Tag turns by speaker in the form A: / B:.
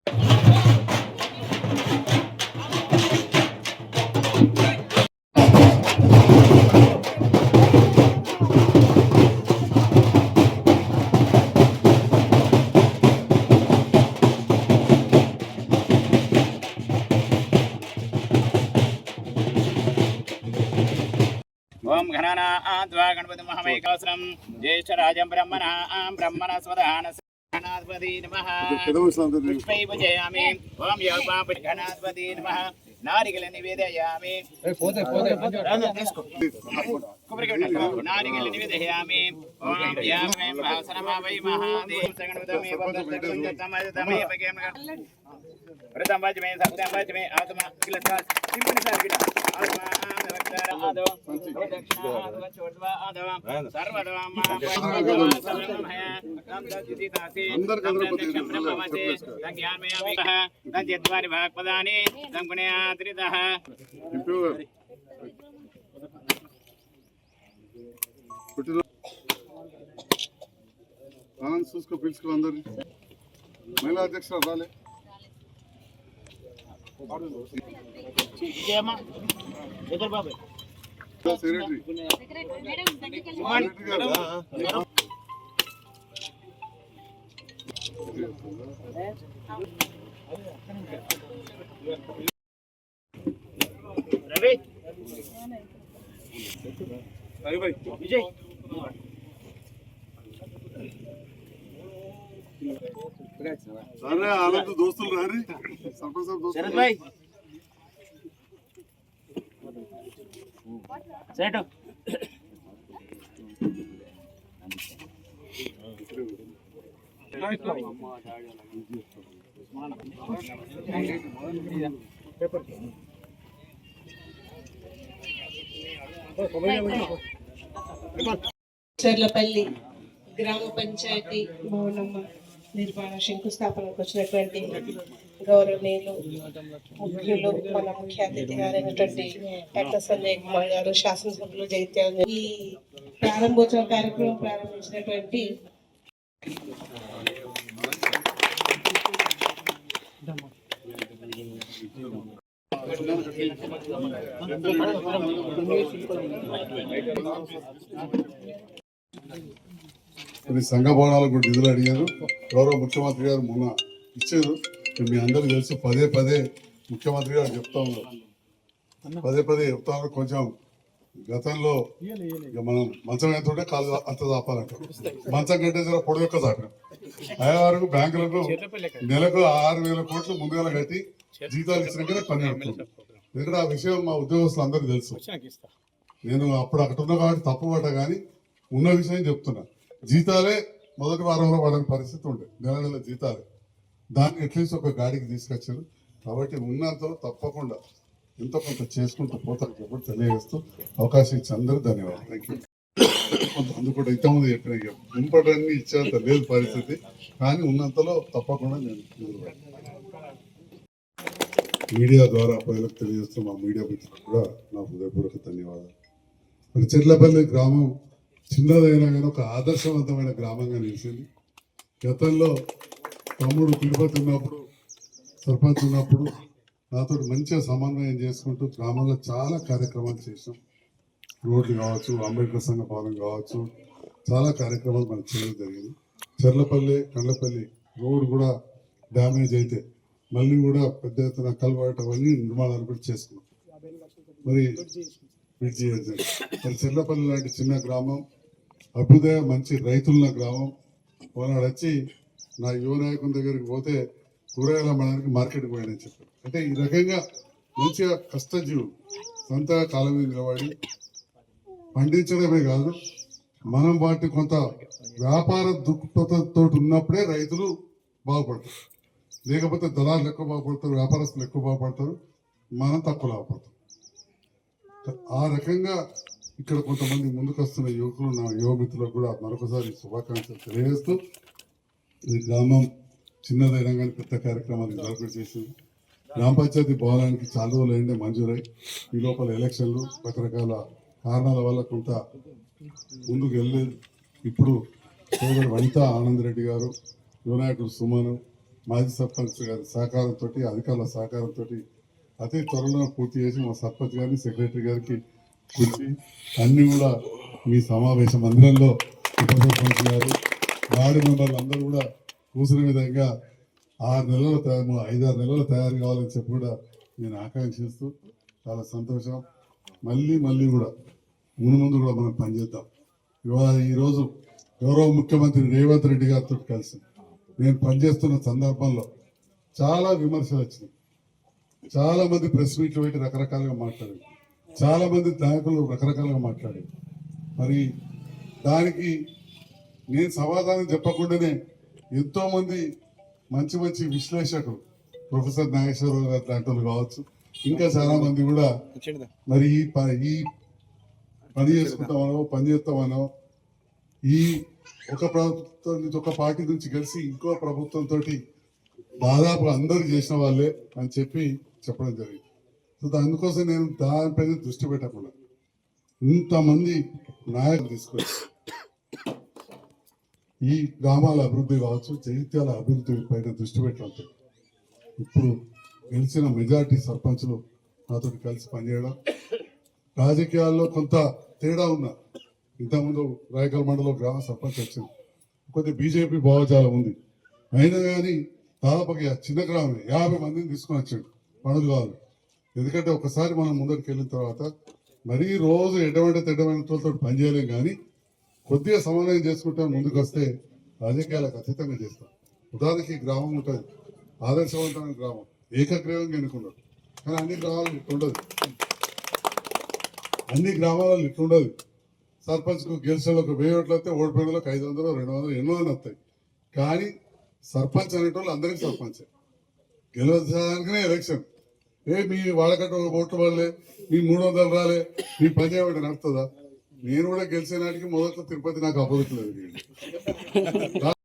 A: ओम घनानाद्वा गणपति महामैकासुरं ज्येष्ठराजं ब्रह्मणस्वदानस्पति नमः पुष्पै पूजयामि। ओम योगमापति गणाधिपति नमः नारिकेल निवेदयामि। नारिकेल निवेदयामि। ओम यामे भासनमावै महादेव सगणपतमे वन्दतमे पकेम प्रथम बाज में सप्तम बाज में आत्मा किलता सिंपल सर किला आत्मा आदो दक्षिणा आदो छोड़वा आदो सर्वदवा महापंचदवा सर्वम है तम दजितासी तम दक्षिण ब्रह्मवासे ज्ञान में अभिकः तज्द्वारि भागपदानि तम गुणयात्रितः
B: आनंद उसको पिలుచుకో అందరి మహిళా అధ్యక్షురాలు రాలే
A: విజయమ్మ ఎదురు బాబాయ్
B: సెక్రటరీ
A: రవి భాయ్ విజయ్
B: अरे आनंद दोस्तुल रारी सरपंच साहब दोस्त
A: शरद भाई सेट
C: చర్లపల్లి గ్రామ పంచాయతీ భవనం నిర్మాణ శంకుస్థాపనకు వచ్చినటువంటి గౌరవనీయులు ముఖ్యులు మన ముఖ్య అతిథి గారైనటువంటి డాక్టర్ సంజయ్ కుమార్ గారు, శాసనసభ్యులు జైత్యాల, ఈ ప్రారంభోత్సవ కార్యక్రమం ప్రారంభించినటువంటి
B: కొన్ని సంఘ భవనాలకు కూడా నిధులు అడిగారు. గౌరవ ముఖ్యమంత్రి గారు మొన్న ఇచ్చారు. మీ అందరికీ తెలుసు, పదే పదే ముఖ్యమంత్రి గారు చెప్తా ఉన్నారు, పదే చెప్తా ఉన్నారు. కొంచెం గతంలో ఇక మనం మంచం ఎంత ఉంటే కాలు అంత దాపాలంట, మంచం కట్టేసిన పొడి యొక్క దాకా అయ్యేవారు బ్యాంకులకు నెలకు 6,000 కోట్లు ముందుగా కట్టి జీతాలు ఇచ్చినాకనే పని నడుపుతుంది. ఎందుకంటే ఆ విషయం మా ఉద్యోగస్తులు అందరికీ తెలుసు. నేను అప్పుడు అక్కడ ఉన్నా కాబట్టి తప్పు పడ్డా, కానీ ఉన్న విషయం చెప్తున్నా. జీతాలే మొదటి వారంలో పడని పరిస్థితి ఉండే, నెల జీతాలే. దాన్ని అట్లీస్ట్ ఒక గాడికి తీసుకొచ్చారు. కాబట్టి ఉన్నంత తప్పకుండా ఎంతో కొంత చేసుకుంటూ పోతారు చెప్పి తెలియజేస్తూ అవకాశం ఇచ్చి అందరూ ధన్యవాదాలు. Thank you. అందుకుంటే ఇంతకుముందు చెప్పిన ఇంపార్టెంట్ని ఇచ్చేంత లేదు పరిస్థితి, కానీ ఉన్నంతలో తప్పకుండా నేను మీడియా ద్వారా ప్రజలకు తెలియజేస్తూ మా మీడియా మిత్రులకు కూడా నా హృదయపూర్వక ధన్యవాదాలు. మరి చెర్లపల్లి గ్రామం చిన్నదైనా కానీ ఒక ఆదర్శవంతమైన గ్రామంగా నిలిచింది. గతంలో తమ్ముడు తిరుపతి ఉన్నప్పుడు, సర్పంచ్ ఉన్నప్పుడు నాతో మంచిగా సమన్వయం చేసుకుంటూ గ్రామంలో చాలా కార్యక్రమాలు చేసాం. రోడ్లు కావచ్చు, అంబేద్కర్ సంఘ భవనం కావచ్చు, చాలా కార్యక్రమాలు మనకు చేయడం జరిగింది. చెర్లపల్లి కండ్లపల్లి రోడ్ కూడా డ్యామేజ్ అయితే మళ్ళీ కూడా పెద్ద ఎత్తున కల్వర్ట్ అవన్నీ నిర్మాణాలు కూడా చేసుకున్నాం. మరి బ్రిడ్జి మరి చెర్లపల్లి లాంటి చిన్న గ్రామం, అభ్యుదయ మంచి రైతులున్న గ్రామం. వాళ్ళని వచ్చి నా యువ నాయకుని దగ్గరికి పోతే కూరగాయల అమ్మడానికి మార్కెట్కి పోయాడని చెప్పారు. అంటే ఈ రకంగా మంచిగా కష్టజీవులు సొంతగా కాలం మీద నిలబడి పండించడమే కాదు, మనం వాటి కొంత వ్యాపార దృక్పథంతో ఉన్నప్పుడే రైతులు బాగుపడతారు. లేకపోతే దళాలు ఎక్కువ బాగుపడతారు, వ్యాపారస్తులు ఎక్కువ బాగుపడతారు, మనం తక్కువ లాభపడతాం. ఆ రకంగా ఇక్కడ కొంతమంది ముందుకు వస్తున్న యువకులు, నా యువ మిత్రులకు కూడా మరొకసారి శుభాకాంక్షలు తెలియజేస్తూ, ఈ గ్రామం చిన్నదైనా కానీ పెద్ద కార్యక్రమాలు డెవలప్మెంట్ చేసింది. గ్రామ పంచాయతీ భవనానికి చాలా రోజులు అయిందే మంజూరై, ఈ లోపల ఎలక్షన్లు రకరకాల కారణాల వల్ల కొంత ముందుకు వెళ్ళలేదు. ఇప్పుడు సోదరు వనితా ఆనంద్ రెడ్డి గారు, యువనాయకుడు సుమను, మాజీ సర్పంచ్ గారి సహకారంతో, అధికారుల సహకారంతో అతి త్వరలో పూర్తి చేసి మా సర్పంచ్ గారిని, సెక్రటరీ గారికి పిలిచి అన్ని కూడా మీ సమావేశ మందిరంలో ఉప సర్పంచ్ గారు, వార్డు మెంబర్లు అందరూ కూడా కూసిన విధంగా 5-6 నెలలు తయారు కావాలని చెప్పి కూడా నేను ఆకాంక్షిస్తూ చాలా సంతోషం. మళ్ళీ కూడా ముందు కూడా మనం పనిచేద్దాం. ఈరోజు గౌరవ ముఖ్యమంత్రి రేవంత్ రెడ్డి గారితో కలిసి నేను పనిచేస్తున్న సందర్భంలో చాలా విమర్శలు వచ్చినాయి. చాలా మంది ప్రెస్ మీట్లు పెట్టి రకరకాలుగా మాట్లాడారు, చాలా మంది నాయకులు రకరకాలుగా మాట్లాడారు. మరి దానికి నేను సమాధానం చెప్పకుండానే ఎంతో మంది మంచి విశ్లేషకులు, ప్రొఫెసర్ నాగేశ్వరరావు గారు లాంటి కావచ్చు, ఇంకా చాలా మంది కూడా మరి ఈ పని చేసుకుంటామనో పని చేస్తామనో ఈ ఒక ప్రభుత్వం నుంచి, ఒక పార్టీ నుంచి కలిసి ఇంకో ప్రభుత్వంతో దాదాపు అందరూ చేసిన వాళ్ళే అని చెప్పడం జరిగింది. సో అందుకోసం నేను దానిపైన దృష్టి పెట్టకుండా ఇంతమంది నాయకులు తీసుకొని ఈ గ్రామాల అభివృద్ధి కావచ్చు, జగిత్యాల అభివృద్ధి పైన దృష్టి పెట్టాలి. ఇప్పుడు గెలిచిన మెజార్టీ సర్పంచులు నాతో కలిసి పనిచేయడం, రాజకీయాల్లో కొంత తేడా ఉన్నా, ఇంతకుముందు రాయకల్ మండలం గ్రామ సర్పంచ్ వచ్చింది, కొద్ది బీజేపీ భావజాలం ఉంది, అయినా కానీ దాదాపు చిన్న గ్రామం 50 మందిని తీసుకొని వచ్చాడు పనులు కావాలి. ఎందుకంటే ఒకసారి మనం ముందరికి వెళ్ళిన తర్వాత మరీ రోజు తెడ్డమైనతో పని చేయలేం, కానీ కొద్దిగా సమన్వయం చేసుకుంటా ముందుకు వస్తే రాజకీయాలకు అతీతంగా చేస్తాం. ఉదాహరణకి గ్రామం ఉంటుంది, ఆదర్శవంతమైన గ్రామం, ఏకగ్రీవంగా ఎన్నుకున్నారు, కానీ అన్ని గ్రామాలు ఇట్లుండదు. అన్ని గ్రామాలలో ఇట్లుండదు. సర్పంచ్కు గెలిచిన 1000 ఓట్లు వస్తే ఓడిపోయినలకు 500, 200 ఎన్నో అని వస్తాయి. కానీ సర్పంచ్ అనేటోళ్ళు అందరికీ సర్పంచే. గెలవడానికనే ఎలక్షన్. మీ వాళ్ళకంటే ఒక ఓట్లు పడలే, మీ 300 రాలే, మీ పని చేయబడి నడుతుందా? నేను కూడా గెలిచే నాటికి మొదట్లో తిరుపతి నాకు అపోజిట్ లేదు.